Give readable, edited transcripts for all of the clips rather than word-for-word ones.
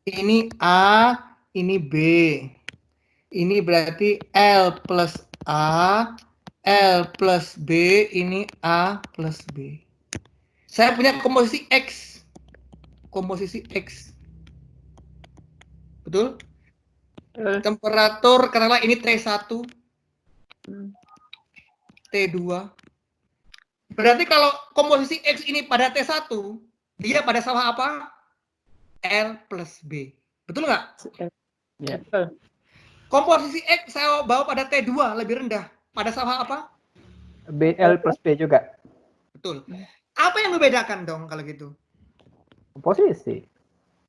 Ini A, ini B. Ini berarti L plus A, L plus B, ini A plus B. Saya punya komposisi X. Komposisi X. Betul? Temperatur, katakanlah ini T1, T2. Berarti kalau komposisi X ini pada T1, dia pada sawah apa? L plus B. Betul nggak? Ya. Komposisi X saya bawa pada T2, lebih rendah. Pada sawah apa? BL plus B juga. Betul. Apa yang membedakan dong kalau gitu? Posisi.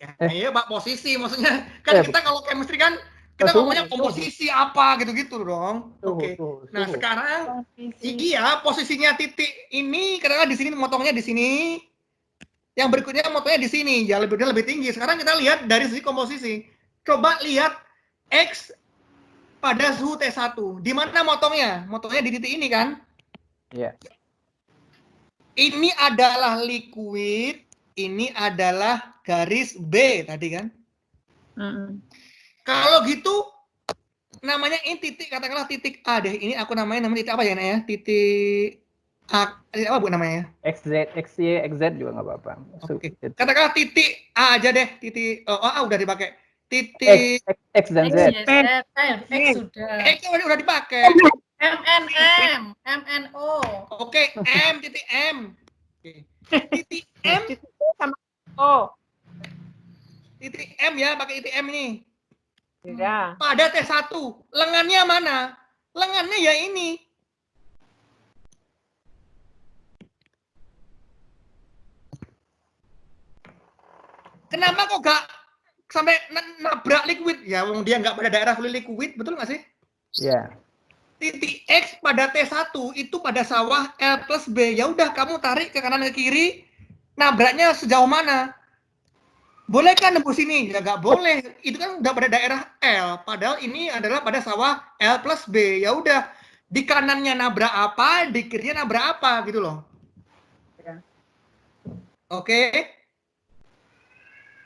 Ya, iya Pak, posisi. Maksudnya, kan kita kalau chemistry kan, kita ngomongnya komposisi apa gitu-gitu dong. Oke. Nah, sekarang, iya, posisinya titik ini, katakanlah di sini, motongnya di sini. Yang berikutnya motongnya di sini, ya lebih tinggi. Sekarang kita lihat dari sisi komposisi. Coba lihat X pada suhu T1. Di mana motongnya? Motongnya di titik ini kan? Iya. Ini adalah liquid, ini adalah garis B tadi kan? Kalau gitu, namanya ini titik, katakanlah titik A deh. Ini aku namanya titik apa ya, Nak ya? Titik A, titik apa bu namanya? XZ, XY, XZ juga nggak apa-apa. Oke. Katakanlah titik A aja deh. Titik udah dipakai. Titik X dan Z. X sudah. X udah dipakai. MNO. Oke, M, titik M. Oke. Titik M sama O. Titik M ya, pakai titik M nih. Ya. Pada T1, lengannya mana? Lengannya ya ini. Kenapa kok gak sampai nabrak liquid? Ya, wong dia nggak pada daerah liquid, betul nggak sih? Iya. Titik X pada T1 itu pada sawah L plus B. Ya udah, kamu tarik ke kanan ke kiri, nabraknya sejauh mana? Boleh kan nembus ini? Ya nggak boleh. Itu kan udah pada daerah L. Padahal ini adalah pada sawah L plus B. Ya udah, di kanannya nabrak apa, di kirinya nabrak apa gitu loh. Ya. Oke.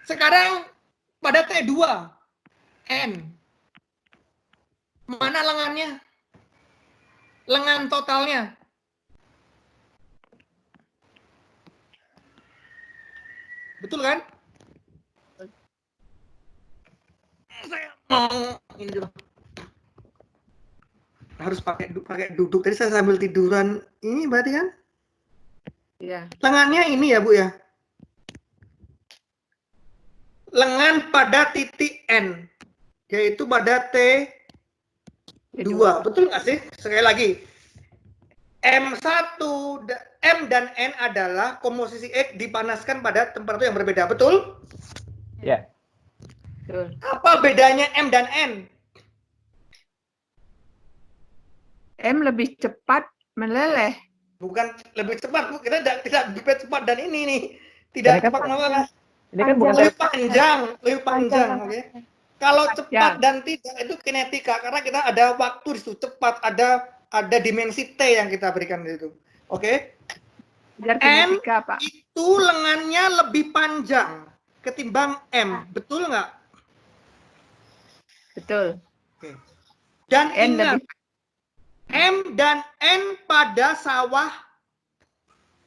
Sekarang pada T2 N. Mana lengannya? Lengan totalnya. Betul kan? Saya mau ini dulu. Harus pakai duduk. Tadi saya sambil tiduran. Ini berarti kan? Iya. Lengannya ini ya, Bu ya. Lengan pada titik N, yaitu pada T2. Betul nggak sih? Sekali lagi. M1, M dan N adalah komposisi X dipanaskan pada temperatur yang berbeda. Betul? Ya. Betul. Apa bedanya M dan N? M lebih cepat meleleh. Bukan lebih cepat, Bu. Kita tidak lebih cepat dan ini nih. Tidak cepat meleleh. Ini kan bukan Lebih panjang, oke. Kalau cepat dan tidak itu kinetika, karena kita ada waktu di situ, cepat, ada dimensi T yang kita berikan di situ. Oke? M Pak. itu lengannya lebih panjang ketimbang M, betul nggak? Betul. Oke. Dan ingat, M dan N pada sawah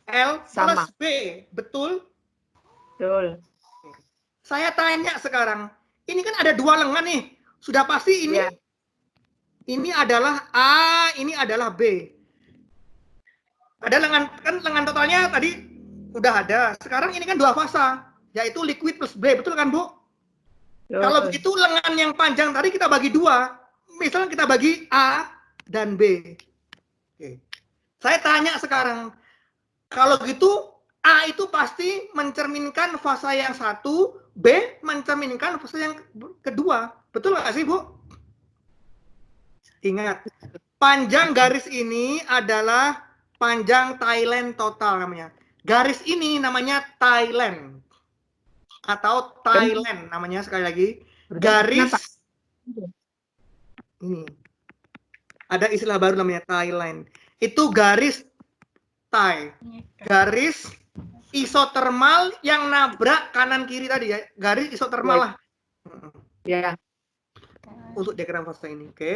L plus B, betul? Betul. Saya tanya sekarang, ini kan ada dua lengan nih, sudah pasti ini, ini adalah A, ini adalah B. Ada lengan, kan lengan totalnya tadi udah ada. Sekarang ini kan dua fasa, yaitu liquid plus B, betul kan Bu? Betul. Kalau begitu lengan yang panjang tadi kita bagi dua, misalnya kita bagi A dan B. Oke. Saya tanya sekarang, kalau gitu A itu pasti mencerminkan fasa yang satu, B mencerminkan fase yang kedua. Betul nggak sih, Bu? Ingat, panjang garis ini adalah panjang Thailand total namanya. Garis ini namanya Thailand. Atau Thailand namanya, sekali lagi. Garis ini. Ada istilah baru namanya Thailand. Itu garis Thai. Garis isotermal yang nabrak kanan kiri tadi ya. Garis isotermal lah. Ya. Untuk diagram fase ini, oke.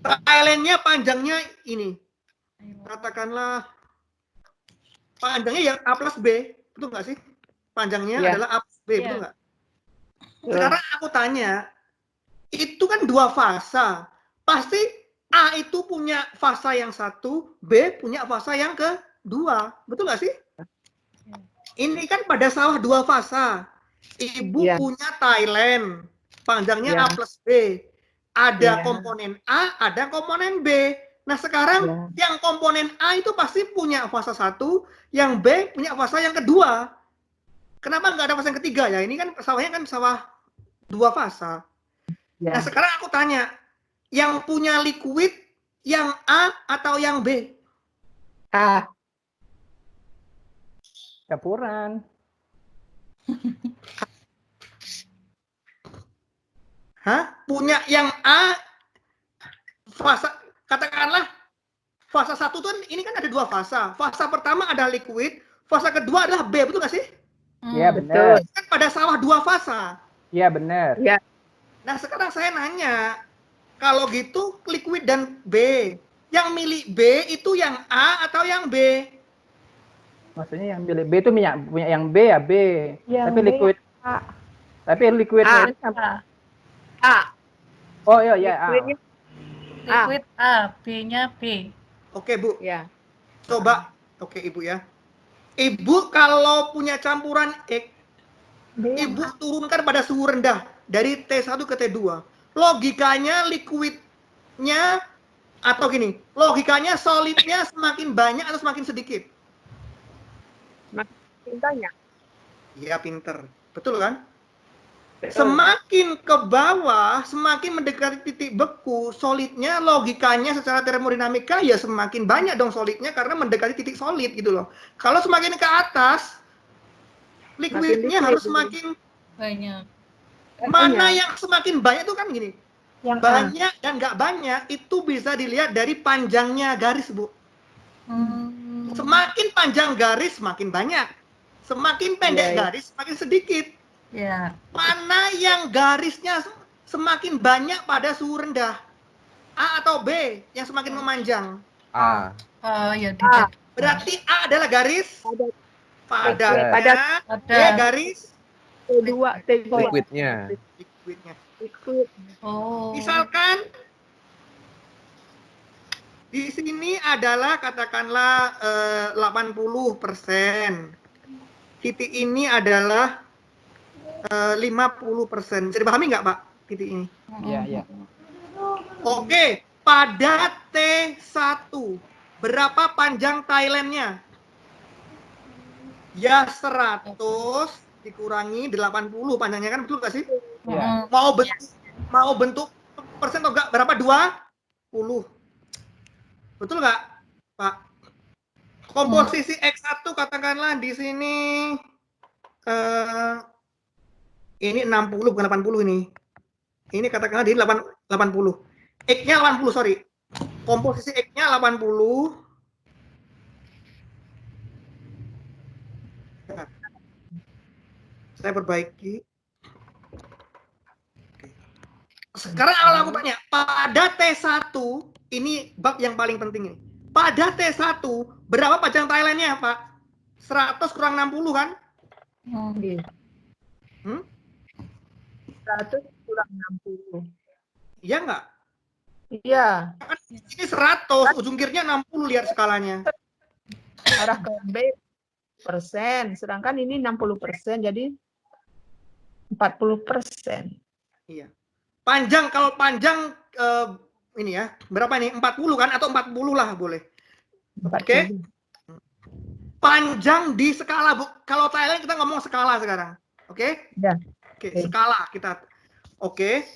Thailandnya panjangnya ini. Katakanlah panjangnya yang A plus B, betul nggak sih? Panjangnya Ya. adalah A plus B, Ya. betul nggak? Betul. Sekarang aku tanya, itu kan dua fasa. Pasti A itu punya fasa yang satu, B punya fasa yang kedua. Betul nggak sih? Ini kan pada sawah dua fasa. Ibu Ya. punya Thailand, panjangnya Ya. A plus B. Ada Ya. komponen A, ada komponen B. Nah sekarang yang komponen A itu pasti punya fasa satu, yang B punya fasa yang kedua. Kenapa nggak ada fasa yang ketiga ya? Ini kan sawahnya kan sawah dua fasa. Ya. Nah sekarang aku tanya, yang punya liquid yang A atau yang B? A. Campuran. Hah? Punya yang A fasa, katakanlah fasa satu tuh ini kan ada dua fasa. Fasa pertama ada liquid, fasa kedua adalah B, betul nggak sih? Iya benar. Kan pada sawah dua fasa. Iya benar. Ya. Nah sekarang saya nanya, kalau gitu liquid dan B, yang milik B itu yang A atau yang B? Maksudnya yang pilih B itu punya yang B ya B. Yang Tapi B liquid A. Tapi liquidnya ini A. oh iya A. Liquidnya Liquid A, B-nya B. Oke Bu, ya. coba. Oke Ibu ya. Ibu kalau punya campuran X, B yang Ibu turunkan pada suhu rendah dari T1 ke T2. Logikanya liquidnya atau gini, logikanya solidnya semakin banyak atau semakin sedikit? Cintanya. Iya pinter, betul kan? Betul. Semakin ke bawah, semakin mendekati titik beku, solidnya logikanya secara termodinamika ya semakin banyak dong solidnya karena mendekati titik solid gitu loh. Kalau semakin ke atas, liquidnya liquid. harus semakin Banyak. mana yang semakin banyak itu kan gini. yang A. Banyak dan nggak banyak itu bisa dilihat dari panjangnya garis, Bu. Semakin panjang garis semakin banyak. Semakin pendek Iya, iya. garis semakin sedikit. Ya. Mana yang garisnya semakin banyak pada suhu rendah? A atau B yang semakin memanjang? A. Oh, ya A. Berarti A adalah garis padatnya, Padat. B garis T2. T2. Liquidnya. liquidnya. Liquid. Oh. Misalkan di sini adalah katakanlah 80%. Titik ini adalah 50%. Bisa dipahami nggak Pak titik ini? Iya iya. Oke, pada T1 berapa panjang Thailandnya? Ya 100 dikurangi 80 panjangnya kan, betul nggak sih? Iya. Mau bentuk persen atau enggak? Berapa? 20. Betul nggak, Pak? Komposisi X1 katakanlah di sini ini 60 bukan 80 ini. Ini katakanlah di 80. X-nya 80, sorry. Komposisi X-nya 80. Saya perbaiki. Sekarang aku tanya, pada T1, ini bab yang paling penting ini. Pada T1, berapa panjang Thailandnya, Pak? 100 kurang 60 kan? Iya. 100 kurang 60. Iya nggak? Iya. Ini 100, ujung kirnya 60, lihat skalanya. Arah ke B persen. Sedangkan ini 60%. Jadi 40%. Iya. Panjang, kalau panjang ini ya, berapa ini? 40 kan? Atau 40 lah boleh. Oke. Panjang di skala, Bu. Kalau Thailand kita ngomong skala sekarang. Oke? Ya. Oke, skala kita. Oke.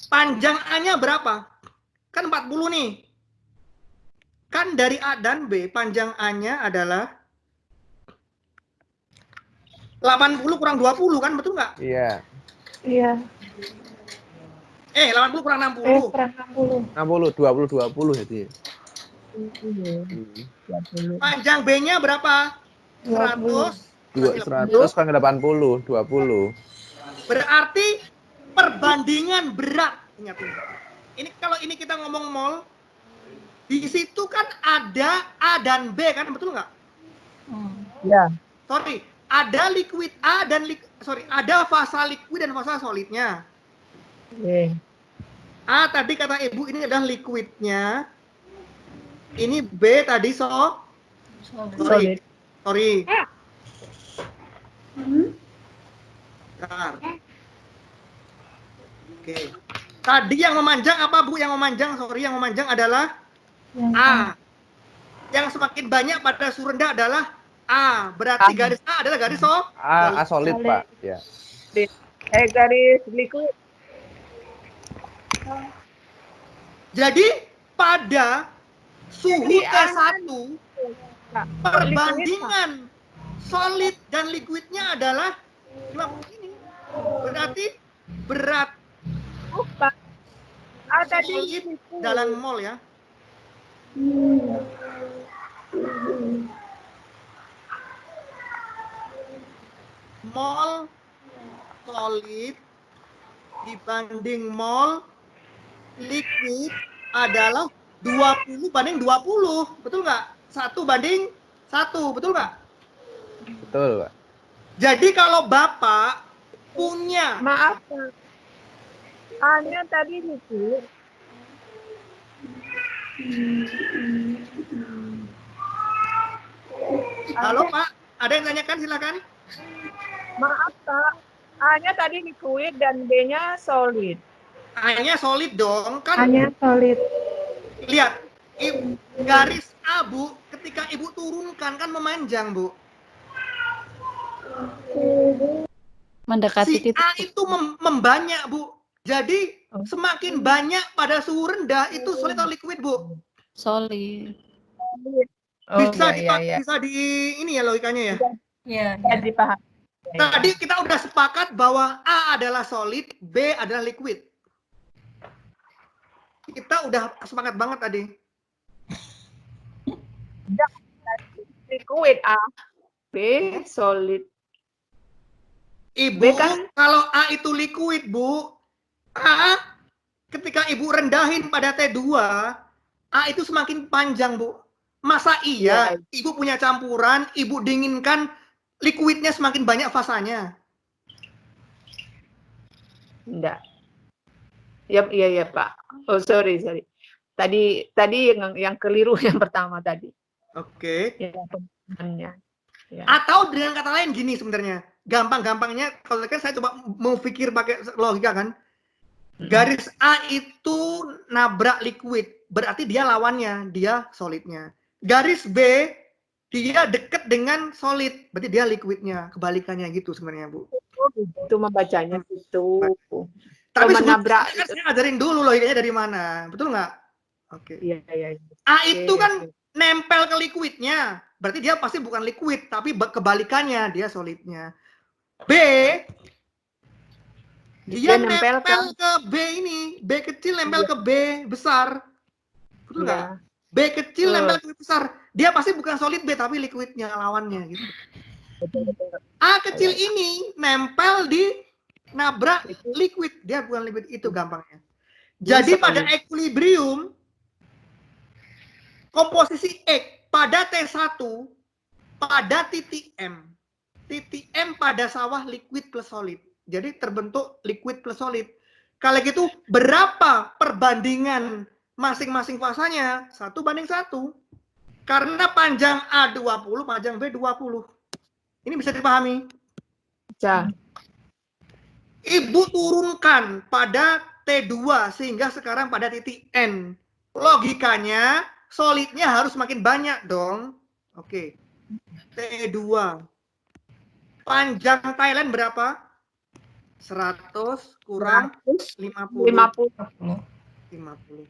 Panjang A-nya berapa? Kan 40 nih. Kan dari A dan B, panjang A-nya adalah 80 kurang 20 kan, betul nggak? Iya. Iya. 80 kurang 60. Kurang 60. 60, 20, 20 jadi. Panjang B-nya berapa? 100. 100 kurang 80, 20. Berarti perbandingan berat. Ingat ini. Ini kalau ini kita ngomong mol, di situ kan ada A dan B kan, betul nggak? Ya. Sorry, ada liquid A dan ada fasa liquid dan fasa solidnya. Oke. A tadi kata Ibu ini adalah liquidnya. Ini B tadi Solid. sorry. Bentar. Oke. Tadi yang memanjang apa, Bu? Yang memanjang, yang memanjang adalah A. Yang semakin banyak pada suhu rendah adalah A. Berarti garis A adalah garis A solid, Pak. Ya. Garis liquid. Jadi pada suhu Jadi, T1 perbandingan solid dan liquidnya adalah 50 ini. Berarti berat Bukan. Ada di solid situ. dalam mol ya. Mol solid dibanding mol liquid adalah 20 banding 20. Betul nggak? 1 banding 1. Betul nggak? Betul, Pak. Jadi kalau Bapak punya Maaf, Pak. A-nya tadi liquid. Halo Pak, ada yang tanyakan silakan. Maaf, Pak. A-nya tadi liquid dan B-nya solid. A-nya solid dong, kan Hanya solid. lihat garis A, Bu, ketika Ibu turunkan kan memanjang, Bu. Mendekati Si titik. A itu membanyak, Bu. Jadi semakin banyak pada suhu rendah itu solid atau liquid, Bu? Solid. Oh, Bisa iya. bisa di ini ya logikanya ya. Iya, Jadi paham. Tadi kita udah sepakat bahwa A adalah solid, B adalah liquid. Kita udah sepakat banget tadi. Liquid A, B solid. Ibu, B kan- kalau A itu liquid, Bu, A ketika Ibu rendahin pada T2, A itu semakin panjang, Bu. Masa iya, Ya. Ibu punya campuran, Ibu dinginkan, liquidnya semakin banyak fasanya? Enggak. Iya, Pak. Oh, sorry. Tadi yang keliru yang pertama tadi. Oke. Yang pemahamannya. Ya. Atau dengan kata lain gini sebenarnya, gampang-gampangnya, kalau kan saya coba mau pikir pakai logika kan, garis A itu nabrak liquid, berarti dia lawannya, dia solidnya. Garis B, dia deket dengan solid, berarti dia liquidnya, kebalikannya gitu sebenarnya, Bu. Itu membacanya itu. Tapi menabrak sebelumnya kan saya ajarin dulu logikanya dari mana, betul nggak? Oke. Iya. A itu Oke, kan oke. nempel ke liquidnya, berarti dia pasti bukan liquid, tapi kebalikannya, dia solidnya. B, dia nempel ke B ini, B kecil nempel ke B besar, betul nggak? Iya. B kecil nempel ke B besar, dia pasti bukan solid B, tapi liquidnya lawannya gitu. Betul. A kecil ini nempel di nabrak liquid, dia bukan liquid, itu gampangnya. Jadi pada equilibrium komposisi X pada T1 pada titik M. Titik M pada sawah liquid plus solid. Jadi terbentuk liquid plus solid. Kalau gitu berapa perbandingan masing-masing fasanya? 1:1. Karena panjang A 20, panjang B 20. Ini bisa dipahami? Bisa. Ibu turunkan pada T2 sehingga sekarang pada titik N. Logikanya solidnya harus makin banyak dong. Oke. T2. Panjang Thailand berapa? 100 kurang 50. 50.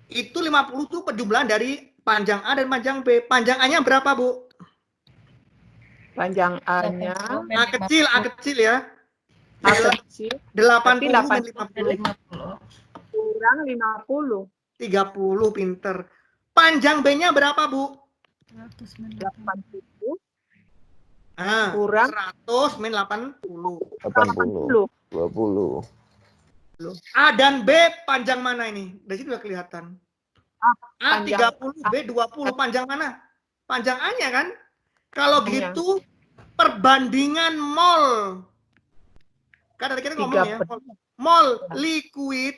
Itu 50 itu penjumlahan dari panjang A dan panjang B. Panjang A-nya berapa, Bu? Panjang A-nya A kecil ya. A kecil 80 Tapi 50. kurang 50. 30, pinter. Panjang B-nya berapa, Bu? 80. kurang 100 min 80. 80. 80. 20. A dan B panjang mana ini? Dari sini udah kelihatan. A panjang 30, B 20. Panjang mana? Panjang A-nya kan? Kalau Panjang. gitu perbandingan mol. Kan tadi kita ngomong ya, mol liquid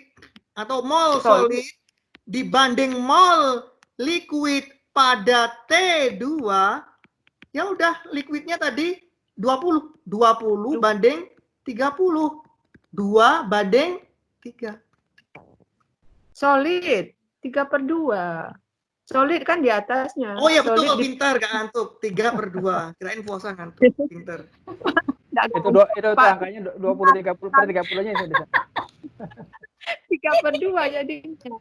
atau mol solid dibanding mol liquid pada T2, ya udah liquidnya tadi 20. 20 banding 30. 2 banding 3. Solid 3/2. Solid kan di atasnya. Oh iya betul, Solid pintar gak ngantuk. 3/2. Kirain puasa ngantuk. Pintar. Itu angkanya 20 30 per 30-nya itu bisa. 3/2 jadinya.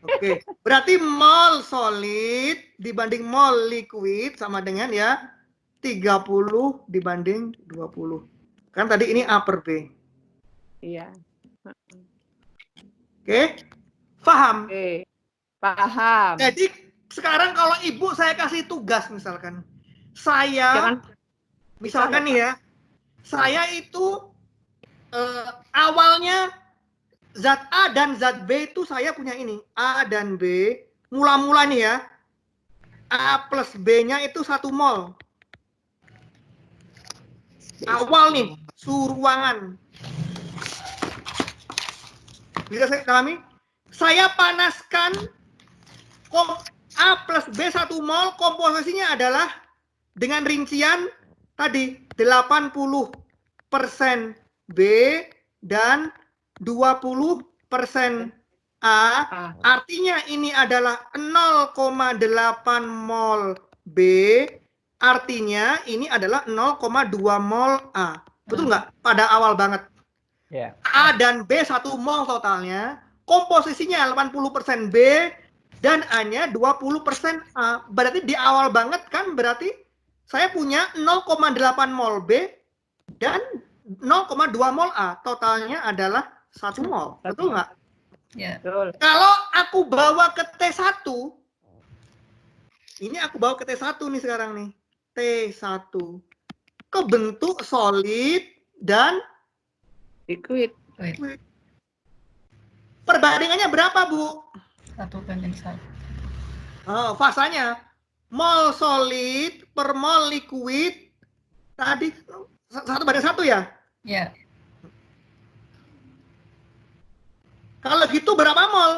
Oke, berarti mol solid dibanding mol liquid sama dengan ya 30 dibanding 20. Kan tadi ini A per B. Iya. Oke, paham? Oke. Paham. Jadi sekarang kalau ibu saya kasih tugas misalkan, saya misalkan nih ya, saya itu awalnya zat A dan zat B itu saya punya ini, A dan B, mula-mula nih ya, A plus B-nya itu 1 mol. Awal nih, suhu ruangan. Bisa saya pahami? Saya panaskan A plus B 1 mol, komposisinya adalah dengan rincian tadi 80% B dan 20% A. Artinya ini adalah 0,8 mol B, artinya ini adalah 0,2 mol A. Betul nggak? Pada awal banget. Ya. A dan B 1 mol totalnya, komposisinya 80% B dan A-nya 20% A. Berarti di awal banget kan berarti saya punya 0,8 mol B dan 0,2 mol A. Totalnya adalah 1 mol. Betul nggak? Ya. Betul. Kalau aku bawa ke T1, ini aku bawa ke T1 nih sekarang nih. T1. Kebentuk solid dan Liquid. Wait. perbandingannya berapa, Bu? 1/1. Oh, fasanya mol solid per mol liquid tadi 1/1 ya? Ya. Kalau gitu berapa mol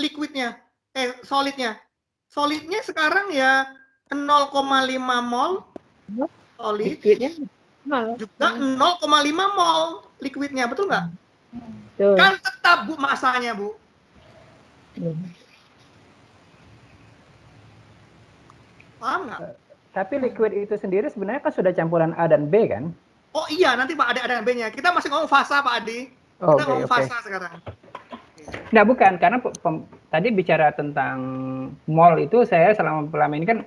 liquidnya? Solidnya? Solidnya sekarang ya 0,5 mol solid Liquidnya nol. juga 0,5 mol liquidnya, betul nggak? Betul. Kan tetap Bu masanya, Bu. Paham nggak? Tapi liquid itu sendiri sebenarnya kan sudah campuran A dan B kan? Oh iya, nanti Pak ada B-nya. Kita masih ngomong fasa, Pak Adi. Kita Oke, ngomong oke. fasa sekarang. Nah bukan, karena tadi bicara tentang mol itu saya selama ini kan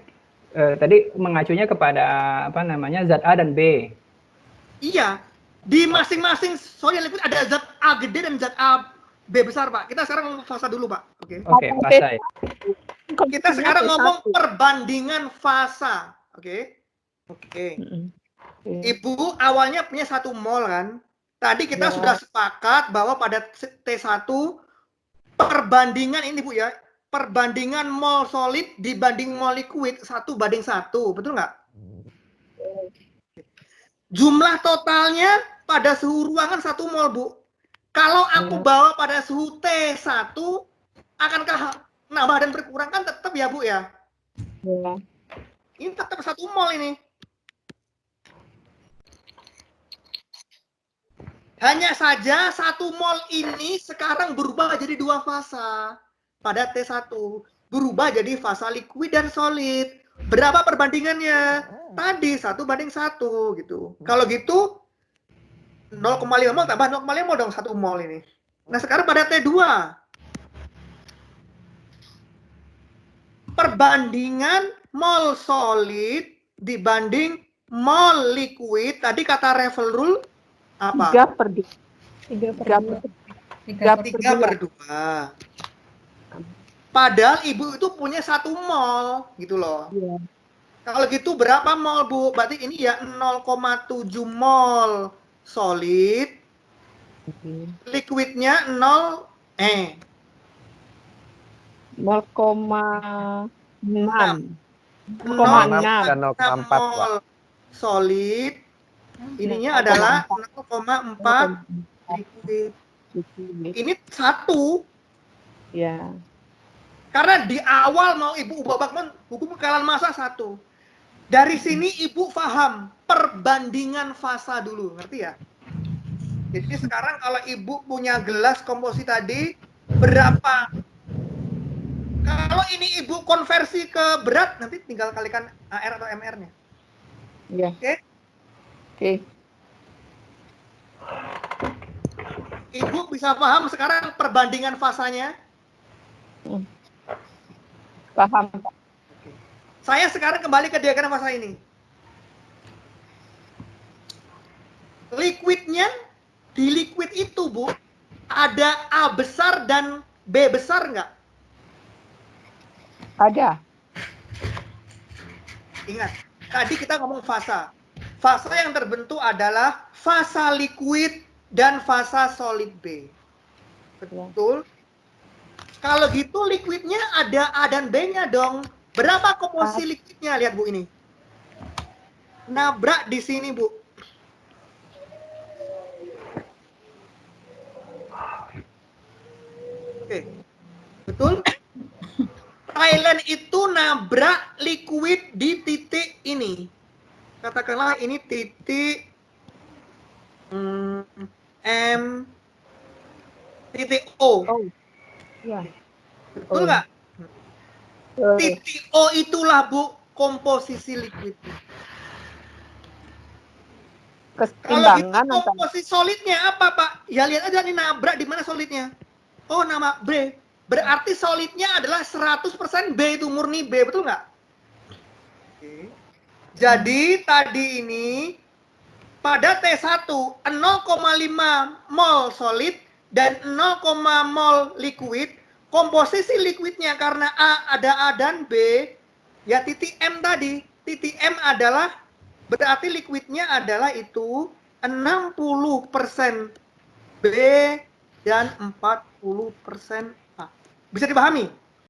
tadi mengacunya kepada apa namanya zat A dan B. Iya, di masing-masing solid liquid ada zat A gede dan zat A B besar, Pak. Kita sekarang ngomong fasa dulu, Pak. Oke. Oke, fasa ya. Kita sekarang ngomong perbandingan fasa. Oke. Oke. Ibu awalnya punya 1 mol kan? Tadi kita sudah sepakat bahwa pada T1 perbandingan ini Bu ya, perbandingan mol solid dibanding mol liquid 1/1, betul nggak? Jumlah totalnya pada suhu ruangan 1 mol, Bu. Kalau aku bawa pada suhu T1, akankah nambah dan berkurang? Kan tetap ya, Bu ya? Ya. Ini tetap 1 mol ini. Hanya saja 1 mol ini sekarang berubah jadi 2 fasa. Pada T1 berubah jadi fasa liquid dan solid. Berapa perbandingannya? Tadi 1/1 gitu. Kalau gitu 0,5 mol tambah 0,5 mol dong 1 mol ini. Nah sekarang pada T2 perbandingan mol solid dibanding mol liquid. Tadi kata Revel rule apa? 3/2. 3/2. Padahal ibu itu punya 1 mol gitu loh. Iya. Kalau gitu berapa mol, Bu? Berarti ini ya 0,7 mol solid, liquidnya 0, 0,6. 0,6 dan 0,4 Pak. mol solid, ininya adalah 0,4 liquid. Ini 1. Ya. Karena di awal mau Ibu ubah Bakman, hukum kekalahan massa 1. Dari sini Ibu paham perbandingan fasa dulu, ngerti ya? Jadi sekarang kalau Ibu punya gelas komposit tadi, berapa? Kalau ini Ibu konversi ke berat, nanti tinggal kalikan AR atau MR-nya. Ya. Oke? Oke. Ibu bisa paham sekarang perbandingan fasanya? Paham. Saya sekarang kembali ke diagram fasa ini. Liquidnya, di liquid itu, Bu, ada A besar dan B besar nggak? Ada. Ingat, tadi kita ngomong fasa. Fasa yang terbentuk adalah fasa liquid dan fasa solid B. Betul? Kalau gitu liquidnya ada A dan B-nya dong. Berapa komposisi liquidnya? Lihat Bu ini. Nabrak di sini Bu. Oke. Betul? Thailand itu nabrak liquid di titik ini. Katakanlah ini titik M, titik O. Oh. Ya. Betul nggak? Titik O itulah Bu komposisi liquid. Kalau gitu Keseimbangan antara komposisi solidnya apa Pak? Ya lihat aja nih nabrak di mana solidnya. Oh nama B. Berarti solidnya adalah 100% B itu murni B, betul nggak? Oke. Jadi tadi ini pada T1 0,5 mol solid dan 0, mol liquid. Komposisi liquidnya karena ada A dan B, ya titik M tadi. Titik M adalah berarti liquidnya adalah itu 60% B dan 40% A. Bisa dipahami?